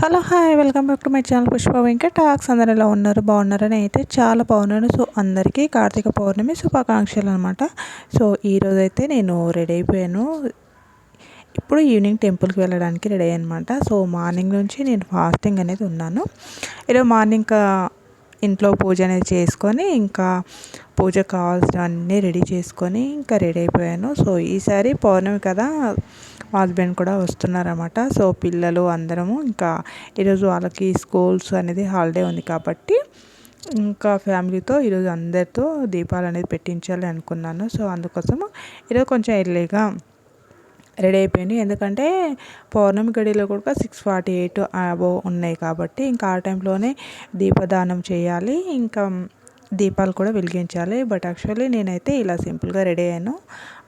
Hello hi welcome back to my channel Pushpa Venkat talks. అందరు ఎలా ఉన్నారు? బాగున్నారని అయితే చాలా బాగున్నాను. సో అందరికీ కార్తీక పౌర్ణమి శుభాకాంక్షలు అనమాట. సో ఈరోజు అయితే నేను రెడీ అయిపోయాను. ఇప్పుడు ఈవినింగ్ టెంపుల్కి వెళ్ళడానికి రెడీ అనమాట. సో మార్నింగ్ నుంచి నేను ఫాస్టింగ్ అనేది ఉన్నాను. ఈరోజు మార్నింగ్ ఇంట్లో పూజ అనేది చేసుకొని ఇంకా పూజకు కావాల్సినవన్నీ రెడీ చేసుకొని ఇంకా రెడీ అయిపోయాను. సో ఈసారి పౌర్ణమి కదా, మా హస్బెండ్ కూడా వస్తున్నారన్నమాట. సో పిల్లలు అందరము ఇంకా ఈరోజు వాళ్ళకి స్కూల్స్ అనేది హాలిడే ఉంది కాబట్టి ఇంకా ఫ్యామిలీతో ఈరోజు అందరితో దీపాలు అనేది పెట్టించాలి అనుకున్నాను. సో అందుకోసము ఈరోజు కొంచెం ఎర్లీగా రెడీ అయిపోయింది. ఎందుకంటే పౌర్ణమి గడిలో కూడా 6:48 అబోవ్ ఉన్నాయి కాబట్టి ఇంకా ఆ టైంలోనే దీపదానం చేయాలి, ఇంకా దీపాలు కూడా వెలిగించాలి. బట్ యాక్చువల్లీ నేనైతే ఇలా సింపుల్గా రెడీ అయ్యాను.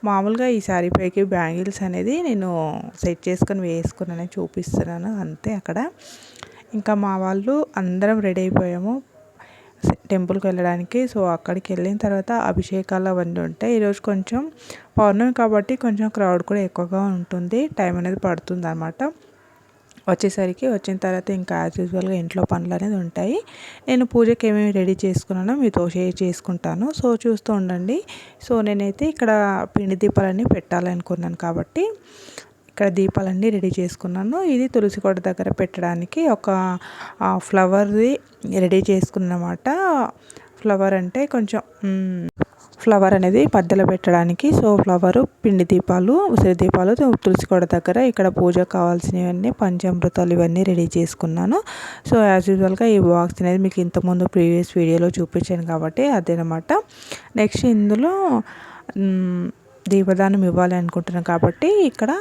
మామూలుగా ఈ శారీ పైకి బ్యాంగిల్స్ అనేది నేను సెట్ చేసుకొని వేసుకున్నాను, చూపిస్తున్నాను అంతే. అక్కడ ఇంకా మా వాళ్ళు అందరం రెడీ అయిపోయాము టెంపుల్కి వెళ్ళడానికి. సో అక్కడికి వెళ్ళిన తర్వాత అభిషేకాలు అవన్నీ ఉంటాయి. ఈరోజు కొంచెం పౌర్ణమి కాబట్టి కొంచెం క్రౌడ్ కూడా ఎక్కువగా ఉంటుంది, టైం అనేది పడుతుంది అన్నమాట. వచ్చిన తర్వాత ఇంకా యాజ్ యూజువల్గా ఇంట్లో పనులు అనేది ఉంటాయి. నేను పూజకి ఏమేమి రెడీ చేసుకున్నానో మీతో షేర్ చేసుకుంటాను. సో చూస్తూ ఉండండి. సో నేనైతే ఇక్కడ పిండి దీపాలన్నీ పెట్టాలనుకున్నాను కాబట్టి ఇక్కడ దీపాలన్నీ రెడీ చేసుకున్నాను. ఇది తులసి కోట దగ్గర పెట్టడానికి ఒక ఫ్లవర్ది రెడీ చేసుకున్నమాట. ఫ్లవర్ అంటే కొంచెం ఫ్లవర్ అనేది మధ్యలో పెట్టడానికి. సో ఫ్లవరు, పిండి దీపాలు, ఉసిరి దీపాలు తులసి కోట దగ్గర ఇక్కడ పూజకు కావాల్సినవన్నీ పంచామృతాలు ఇవన్నీ రెడీ చేసుకున్నాను. సో యాజ్ యూజువల్గా ఈ బాక్స్ అనేది మీకు ఇంతకుముందు ప్రీవియస్ వీడియోలో చూపించాను కాబట్టి అదేనమాట. నెక్స్ట్ ఇందులో దీపదానం ఇవ్వాలి అనుకుంటున్నాను కాబట్టి ఇక్కడ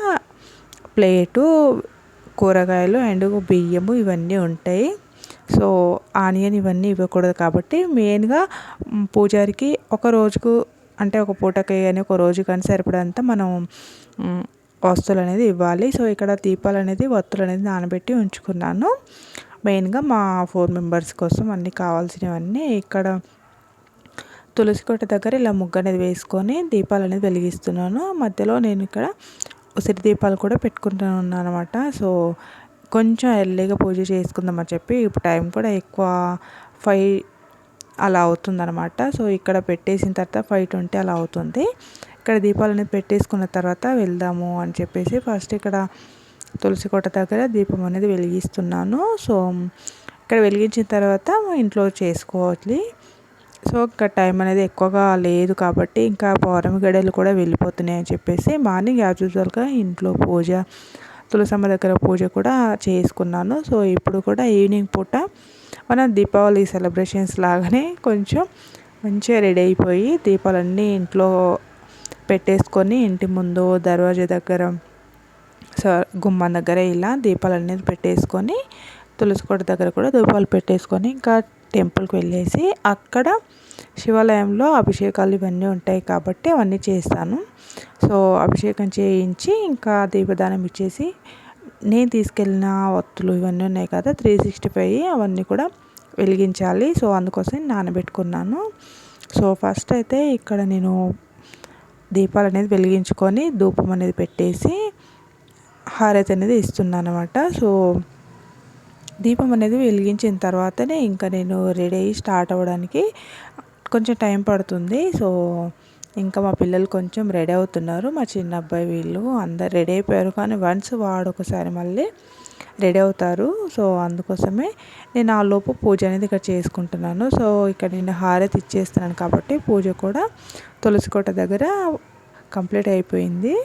ప్లేటు, కూరగాయలు అండ్ బియ్యము ఇవన్నీ ఉంటాయి. సో ఆనియన్ ఇవన్నీ ఇవ్వకూడదు కాబట్టి మెయిన్గా పూజారికి ఒక రోజుకు అంటే ఒక పూటకి కానీ ఒక రోజు కానీ సరిపడంతా మనం వస్తువులు అనేది ఇవ్వాలి. సో ఇక్కడ దీపాలు అనేది వత్తులు అనేది నానబెట్టి ఉంచుకున్నాను. మెయిన్గా మా 4 మెంబర్స్ కోసం అన్నీ కావాల్సినవన్నీ ఇక్కడ తులసి కోట దగ్గర ఇలా ముగ్గు అనేది వేసుకొని దీపాలు అనేది వెలిగిస్తున్నాను. మధ్యలో నేను ఇక్కడ ఉసిరి దీపాలు కూడా పెట్టుకుంటున్నాను అనమాట. సో కొంచెం ఎర్లీగా పూజ చేసుకుందామని చెప్పి ఇప్పుడు టైం కూడా ఎక్కువ 5 అలా అవుతుందన్నమాట. సో ఇక్కడ పెట్టేసిన తర్వాత 5:20 అలా అవుతుంది. ఇక్కడ దీపాలు అనేది పెట్టేసుకున్న తర్వాత వెళ్దాము అని చెప్పేసి ఫస్ట్ ఇక్కడ తులసి కోట దగ్గర దీపం అనేది వెలిగిస్తున్నాను. సో ఇక్కడ వెలిగించిన తర్వాత ఇంట్లో చేసుకోవాలి. సో ఇంకా టైం అనేది ఎక్కువగా లేదు కాబట్టి ఇంకా పౌర్ణమి గడియలు కూడా వెళ్ళిపోతున్నాయి అని చెప్పేసి మార్నింగ్ యాజ్ యూజువల్గా ఇంట్లో పూజ, తులసమ్మ దగ్గర పూజ కూడా చేసుకున్నాను. సో ఇప్పుడు కూడా ఈవినింగ్ పూట మన దీపావళి సెలబ్రేషన్స్ లాగానే కొంచెం మంచిగా రెడీ అయిపోయి దీపాలన్నీ ఇంట్లో పెట్టేసుకొని ఇంటి ముందు దర్వాజా దగ్గర, సో గుమ్మం దగ్గర ఇలా దీపాలన్నీ పెట్టేసుకొని తులసి కోట దగ్గర కూడా దీపాలు పెట్టేసుకొని ఇంకా టెంపుల్కి వెళ్ళేసి అక్కడ శివాలయంలో అభిషేకాలు ఇవన్నీ ఉంటాయి కాబట్టి అవన్నీ చేస్తాను. సో అభిషేకం చేయించి ఇంకా దీపదానం ఇచ్చేసి నేను తీసుకెళ్ళిన ఒత్తులు ఇవన్నీ ఉన్నాయి కదా 365 అవన్నీ కూడా వెలిగించాలి. సో అందుకోసం నానబెట్టుకున్నాను. సో ఫస్ట్ అయితే ఇక్కడ నేను దీపాలు అనేది వెలిగించుకొని ధూపం అనేది పెట్టేసి హారతి అనేది ఇస్తున్నాను అనమాట. సో దీపం అనేది వెలిగించిన తర్వాతనే ఇంకా నేను రెడీ అయ్యి స్టార్ట్ అవ్వడానికి కొంచెం టైం పడుతుంది. సో ఇంకా మా పిల్లలు కొంచెం రెడీ అవుతున్నారు. మా చిన్న అబ్బాయి వీళ్ళు అందరు రెడీ అయిపోయారు, కానీ వన్స్ వాడు ఒకసారి మళ్ళీ రెడీ అవుతారు. సో అందుకోసమే నేను ఆ లోపు పూజ అనేది ఇక్కడ చేసుకుంటున్నాను. సో ఇక్కడ నేను హారతి ఇచ్చేస్తున్నాను కాబట్టి పూజ కూడా తులసి కోట దగ్గర కంప్లీట్ అయిపోయింది.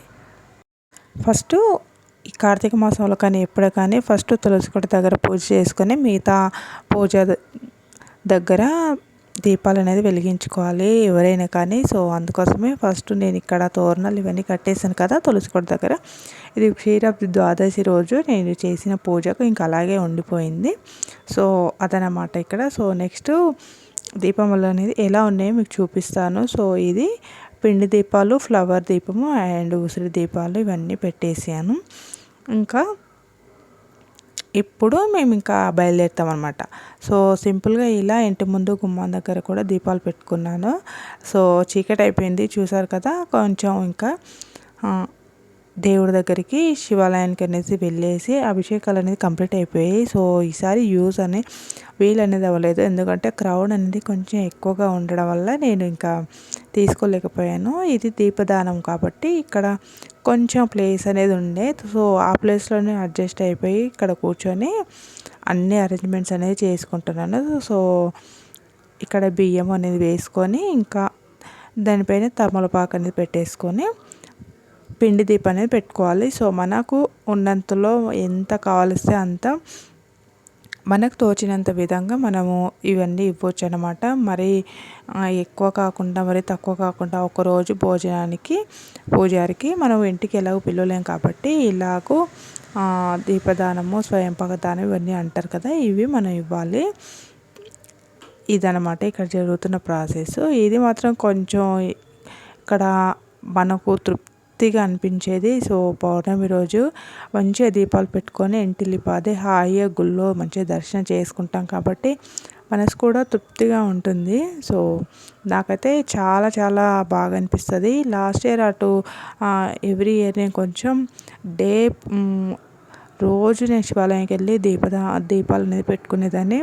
ఫస్ట్ ఈ కార్తీక మాసంలో కానీ ఎప్పుడు కానీ ఫస్ట్ తులసి కోట దగ్గర పూజ చేసుకొని మిగతా పూజ దగ్గర దీపాలు అనేది వెలిగించుకోవాలి ఎవరైనా కానీ. సో అందుకోసమే ఫస్ట్ నేను ఇక్కడ తోరణాలు ఇవన్నీ కట్టేసాను కదా తులసి కోట దగ్గర. ఇది క్షీరాబ్ది ద్వాదశి రోజు నేను చేసిన పూజకు ఇంకా అలాగే ఉండిపోయింది. సో అదనమాట ఇక్కడ. సో నెక్స్ట్ దీపములు అనేది ఎలా ఉన్నాయో మీకు చూపిస్తాను. సో ఇది పిండి దీపాలు, ఫ్లవర్ దీపము అండ్ ఉసిరి దీపాలు ఇవన్నీ పెట్టేసాను. ఇంకా ఇప్పుడు మేము ఇంకా బయలుదేరుతాం అనమాట. సో సింపుల్గా ఇలా ఇంటి ముందు గుమ్మం దగ్గర కూడా దీపాలు పెట్టుకున్నాను. సో చీకటి అయిపోయింది చూసారు కదా. కొంచెం ఇంకా దేవుడి దగ్గరికి శివాలయానికి అనేసి వెళ్ళేసి అభిషేకాలు అనేది కంప్లీట్ అయిపోయాయి. సో ఈసారి యూజ్ అనే వీలనేది అవ్వలేదు, ఎందుకంటే క్రౌడ్ అనేది కొంచెం ఎక్కువగా ఉండడం వల్ల నేను ఇంకా తీసుకోలేకపోయాను. ఇది దీపదానం కాబట్టి ఇక్కడ కొంచెం ప్లేస్ అనేది ఉండే, సో ఆ ప్లేస్లోనే అడ్జస్ట్ అయిపోయి ఇక్కడ కూర్చొని అన్ని అరేంజ్మెంట్స్ అనేది చేసుకుంటున్నాను. సో ఇక్కడ బియ్యం అనేది వేసుకొని ఇంకా దానిపైన తమలపాకు అనేది పెట్టేసుకొని పిండి దీపం అనేది పెట్టుకోవాలి. సో మనకు ఉన్నంతలో ఎంత కావలిస్తే అంత మనకు తోచినంత విధంగా మనము ఇవన్నీ ఇవ్వచ్చు అనమాట. మరి ఎక్కువ కాకుండా మరి తక్కువ కాకుండా ఒకరోజు భోజనానికి పూజారికి మనం ఇంటికి ఎలాగో పిల్లలేం కాబట్టి ఇలాగూ దీపదానము స్వయంపాక దానం ఇవన్నీ అంటారు కదా, ఇవి మనం ఇవ్వాలి. ఇదనమాట ఇక్కడ జరుగుతున్న ప్రాసెస్. ఇది మాత్రం కొంచెం ఇక్కడ మనకు తృప్తిగా అనిపించేది. సో పౌర్ణమి రోజు మంచిగా దీపాలు పెట్టుకొని ఇంటిల్లిపాదే హాయిగా గుళ్ళో మంచిగా దర్శనం చేసుకుంటాం కాబట్టి మనసు కూడా తృప్తిగా ఉంటుంది. సో నాకైతే చాలా చాలా బాగా అనిపిస్తుంది. లాస్ట్ ఇయర్ అటు ఎవ్రీ ఇయర్ నేను కొంచెం డే రోజు నేను శివాలయానికి వెళ్ళి దీపాలు అనేది పెట్టుకునేదాన్ని.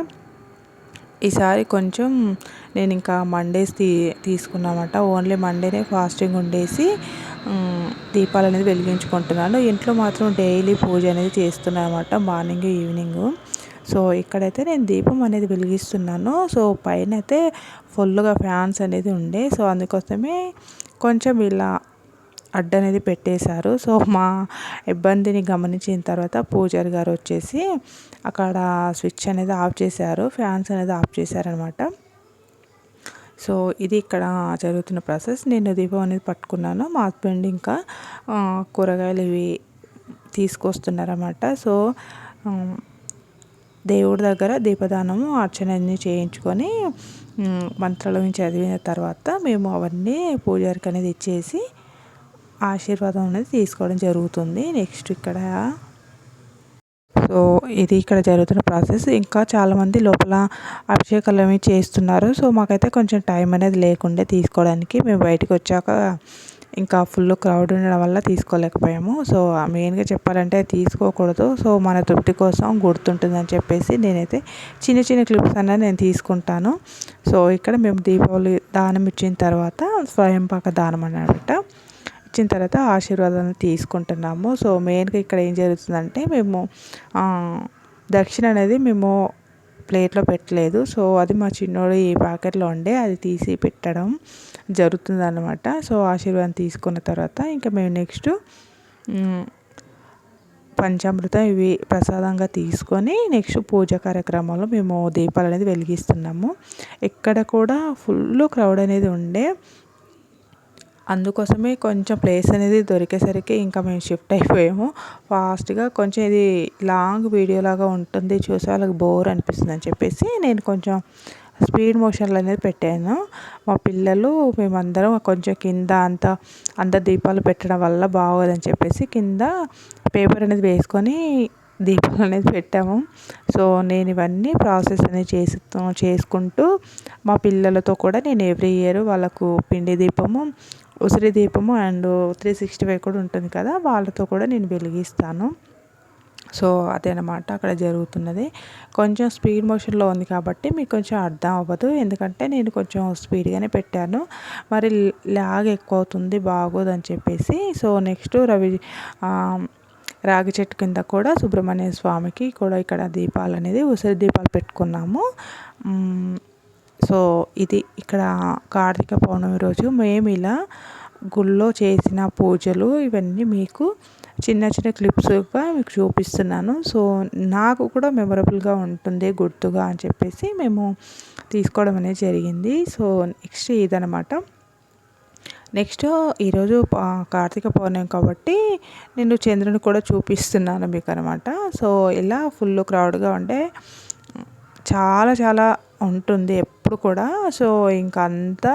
ఈసారి కొంచెం నేను ఇంకా మండేస్ తీసుకున్నామాట. ఓన్లీ మండేనే ఫాస్టింగ్ ఉండేసి దీపాలు అనేది వెలిగించుకుంటున్నాను. ఇంట్లో మాత్రం డైలీ పూజ అనేది చేస్తున్నాను అనమాట, మార్నింగ్ ఈవినింగ్. సో ఇక్కడైతే నేను దీపం అనేది వెలిగిస్తున్నాను. సో పైన అయితే ఫుల్గా ఫ్యాన్స్ అనేది ఉండే, సో అందుకోసమే కొంచెం ఇలా అడ్డు అనేది పెట్టేశారు. సో మా ఇబ్బందిని గమనించిన తర్వాత పూజారి గారు వచ్చేసి అక్కడ స్విచ్ అనేది ఆఫ్ చేశారు, ఫ్యాన్స్ అనేది ఆఫ్ చేశారనమాట. సో ఇది ఇక్కడ జరుగుతున్న ప్రాసెస్. నేను దీపం అనేది పట్టుకున్నాను, మా హస్బెండ్ ఇంకా కూరగాయలు ఇవి తీసుకొస్తున్నారన్నమాట. సో దేవుడి దగ్గర దీపదానము అర్చన అన్నీ చేయించుకొని మంత్రాలు చదివిన తర్వాత మేము అవన్నీ పూజారికి అనేది ఇచ్చేసి ఆశీర్వాదం అనేది తీసుకోవడం జరుగుతుంది. నెక్స్ట్ ఇక్కడ సో ఇది ఇక్కడ జరుగుతున్న ప్రాసెస్. ఇంకా చాలామంది లోపల అభిషేకాలు అవి చేస్తున్నారు. సో మాకైతే కొంచెం టైం అనేది లేకుండే తీసుకోవడానికి. మేము బయటకు వచ్చాక ఇంకా ఫుల్ క్రౌడ్ ఉండడం వల్ల తీసుకోలేకపోయాము. సో మెయిన్గా చెప్పాలంటే తీసుకోకూడదు. సో మన తృప్తి కోసం గుర్తుంటుందని చెప్పేసి నేనైతే చిన్న చిన్న క్లిప్స్ అన్నది నేను తీసుకుంటాను. సో ఇక్కడ మేము దీపావళి దానం ఇచ్చిన తర్వాత స్వయంపాక దానం అన్నమాట ఇచ్చిన తర్వాత ఆశీర్వాదాలను తీసుకుంటున్నాము. సో మెయిన్గా ఇక్కడ ఏం జరుగుతుందంటే మేము దక్షిణ అనేది మేము ప్లేట్లో పెట్టలేదు. సో అది మా చిన్నోడు ఈ ప్యాకెట్లో ఉండే అది తీసి పెట్టడం జరుగుతుంది అన్నమాట. సో ఆశీర్వాదం తీసుకున్న తర్వాత ఇంకా మేము నెక్స్ట్ పంచామృతం ఇవి ప్రసాదంగా తీసుకొని నెక్స్ట్ పూజా కార్యక్రమాల్లో మేము దీపాలు అనేది వెలిగిస్తున్నాము. ఎక్కడ కూడా ఫుల్ క్రౌడ్ అనేది ఉండే, అందుకోసమే కొంచెం ప్లేస్ అనేది దొరికేసరికి ఇంకా మేము షిఫ్ట్ అయిపోయాము ఫాస్ట్గా. కొంచెం ఇది లాంగ్ వీడియో లాగా ఉంటుంది, చూసే వాళ్ళకి బోర్ అనిపిస్తుంది అని చెప్పేసి నేను కొంచెం స్పీడ్ మోషన్లు అనేది పెట్టాను. మా పిల్లలు మేమందరం కొంచెం కింద అందరు దీపాలు పెట్టడం వల్ల బాగోదని చెప్పేసి కింద పేపర్ అనేది వేసుకొని దీపాలు అనేది పెట్టాము. సో నేను ఇవన్నీ ప్రాసెస్ అనేది చేసుకుంటూ మా పిల్లలతో కూడా నేను ఎవ్రీ ఇయర్ వాళ్ళకు పిండి దీపము, ఉసిరి దీపము అండ్ 365 కూడా ఉంటుంది కదా, వాళ్ళతో కూడా నేను వెలిగిస్తాను. సో అదనమాట అక్కడ జరుగుతున్నది. కొంచెం స్పీడ్ మోషన్లో ఉంది కాబట్టి మీకు కొంచెం అర్థం అవ్వదు, ఎందుకంటే నేను కొంచెం స్పీడ్గానే పెట్టాను, మరి లాగ్ ఎక్కువ అవుతుంది బాగోదని చెప్పేసి. సో నెక్స్ట్ రాగి చెట్టు కింద కూడా సుబ్రహ్మణ్య స్వామికి కూడా ఇక్కడ దీపాలు అనేది ఉసిరి దీపాలు పెట్టుకున్నాము. సో ఇది ఇక్కడ కార్తీక పౌర్ణమి రోజు మేము ఇలా గుళ్ళో చేసిన పూజలు ఇవన్నీ మీకు చిన్న చిన్న క్లిప్స్గా మీకు చూపిస్తున్నాను. సో నాకు కూడా మెమరబుల్గా ఉంటుంది గుర్తుగా అని చెప్పేసి మేము తీసుకోవడం అనేది జరిగింది. సో నెక్స్ట్ ఇదనమాట. నెక్స్ట్ ఈరోజు కార్తీక పౌర్ణమి కాబట్టి నేను చంద్రుని కూడా చూపిస్తున్నాను మీకు అనమాట. సో ఇలా ఫుల్ క్రౌడ్గా ఉంటే చాలా చాలా ఉంటుంది ఎప్పుడు కూడా. సో ఇంకా అంతా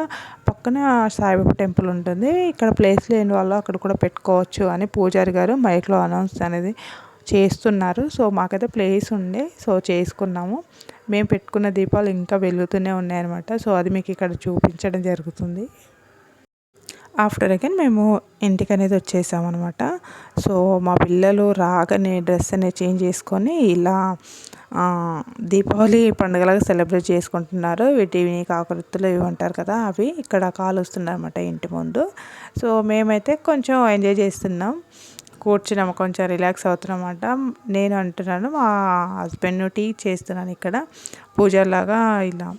పక్కన సాయిబాబా టెంపుల్ ఉంటుంది, ఇక్కడ ప్లేస్ లేని వాళ్ళు అక్కడ కూడా పెట్టుకోవచ్చు అని పూజారి గారు మైక్లో అనౌన్స్ అనేది చేస్తున్నారు. సో మాకైతే ప్లేస్ ఉండే సో చేసుకున్నాము. మేము పెట్టుకున్న దీపాలు ఇంకా వెలుగుతూనే ఉన్నాయన్నమాట. సో అది మీకు ఇక్కడ చూపించడం జరుగుతుంది. ఆఫ్టర్ అగైన్ మేము ఇంటికి అనేది వచ్చేసామన్నమాట. సో మా పిల్లలు రాగానే డ్రెస్ అనేది చేంజ్ చేసుకొని ఇలా దీపావళి పండుగలాగా సెలబ్రేట్ చేసుకుంటున్నారు. వీటిని కాకరొత్తులు ఇవి అంటారు కదా, అవి ఇక్కడ కాలుస్తున్నాయి అన్నమాట ఇంటి ముందు. సో మేమైతే కొంచెం ఎంజాయ్ చేస్తున్నాం, కూర్చున్నాము, కొంచెం రిలాక్స్ అవుతున్నాం అన్నమాట. నేను అంటున్నాను, మా హస్బెండ్ టీ చేస్తున్నాను ఇక్కడ పూజలాగా. ఇలా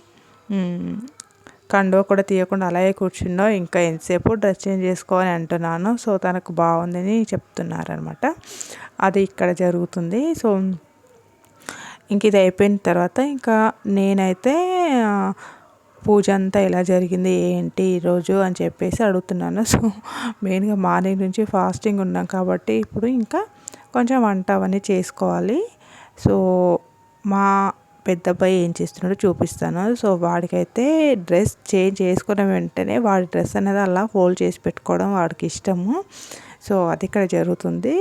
కండువ కూడా తీయకుండా అలాగే కూర్చున్నావు, ఇంకా ఎంతసేపు డ్రెస్ చేంజ్ చేసుకోవాలని అంటున్నాను. సో తనకు బాగుందని చెప్తున్నారనమాట. అది ఇక్కడ జరుగుతుంది. సో ఇంక ఇది అయిపోయిన తర్వాత ఇంకా నేనైతే పూజ అంతా ఎలా జరిగింది ఏంటి ఈరోజు అని చెప్పేసి అడుగుతున్నాను. సో మెయిన్గా మార్నింగ్ నుంచి ఫాస్టింగ్ ఉన్నాం కాబట్టి ఇప్పుడు ఇంకా కొంచెం వంట అవన్నీ చేసుకోవాలి. సో మా పెద్ద అబ్బాయి ఏం చేస్తున్నాడో చూపిస్తాను. సో వాడికైతే డ్రెస్ చేంజ్ చేసుకున్న వెంటనే వాడి డ్రెస్ అనేది అలా ఫోల్డ్ చేసి పెట్టుకోవడం వాడికి ఇష్టము. సో అది ఇక్కడ జరుగుతుంది.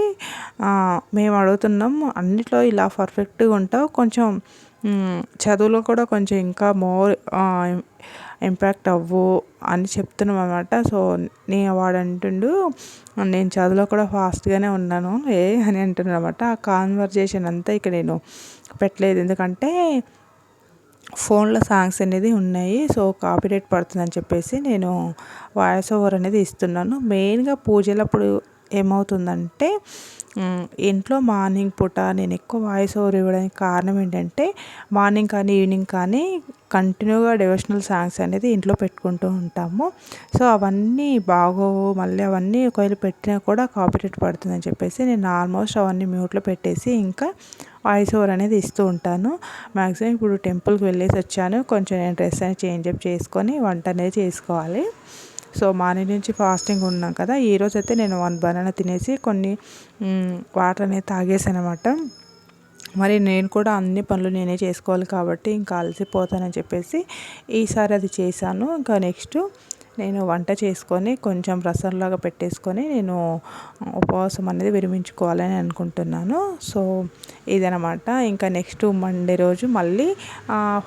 మేము అడుగుతున్నాం, అన్నిట్లో ఇలా పర్ఫెక్ట్గా ఉంటావు, కొంచెం చదువులో కూడా కొంచెం ఇంకా మోర్ ఇంపాక్ట్ అవ్వు అని చెప్తున్నాం అన్నమాట. సో వాడు అంటుండు, నేను చదువులో కూడా ఫాస్ట్గానే ఉన్నాను అని అంటున్నాను అనమాట. ఆ కాన్వర్జేషన్ అంతా ఇక్కడ నేను పెట్టలేదు, ఎందుకంటే ఫోన్లో సాంగ్స్ అనేది ఉన్నాయి. సో కాపీరైట్ పడుతుందని చెప్పేసి నేను వాయిస్ ఓవర్ అనేది ఇస్తున్నాను. మెయిన్గా పూజలప్పుడు ఏమవుతుందంటే ఇంట్లో మార్నింగ్ పూట నేను ఎక్కువ వాయిస్ ఓవర్ ఇవ్వడానికి కారణం ఏంటంటే, మార్నింగ్ కానీ ఈవినింగ్ కానీ కంటిన్యూగా డివోషనల్ సాంగ్స్ అనేది ఇంట్లో పెట్టుకుంటూ ఉంటాము. సో అవన్నీ బాగోవు, మళ్ళీ అవన్నీ ఒకవేళ పెట్టినా కూడా కాపీరైట్ పడుతుందని చెప్పేసి నేను ఆల్మోస్ట్ అవన్నీ మ్యూట్లో పెట్టేసి ఇంకా వాయిస్ ఓవర్ అనేది ఇస్తూ ఉంటాను. మ్యాక్సిమం ఇప్పుడు టెంపుల్కి వెళ్ళేసి వచ్చాను, కొంచెం నేను డ్రెస్ అనేది చేంజప్ చేసుకొని వంట అనేది చేసుకోవాలి. సో మార్నింగ్ నుంచి ఫాస్టింగ్ ఉన్నాం కదా, ఈరోజు అయితే నేను 1 బనానా తినేసి కొన్ని వాటర్ అనేది తాగేసాను అనమాట. మరి నేను కూడా అన్ని పనులు నేనే చేసుకోవాలి కాబట్టి ఇంకా అలసిపోతానని చెప్పేసి ఈసారి అది చేశాను. ఇంకా నెక్స్ట్ నేను వంట చేసుకొని కొంచెం రసంలాగా పెట్టేసుకొని నేను ఉపవాసం అనేది విరమించుకోవాలని అనుకుంటున్నాను. సో ఇదనమాట. ఇంకా నెక్స్ట్ మండే రోజు మళ్ళీ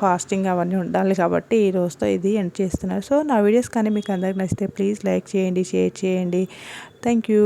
ఫాస్టింగ్ అవన్నీ ఉండాలి కాబట్టి ఈ రోజుతో ఇది ఎండ్ చేస్తున్నాను. సో నా వీడియోస్ కానీ మీకు అందరికి నచ్చితే ప్లీజ్ లైక్ చేయండి, షేర్ చేయండి. Thank you.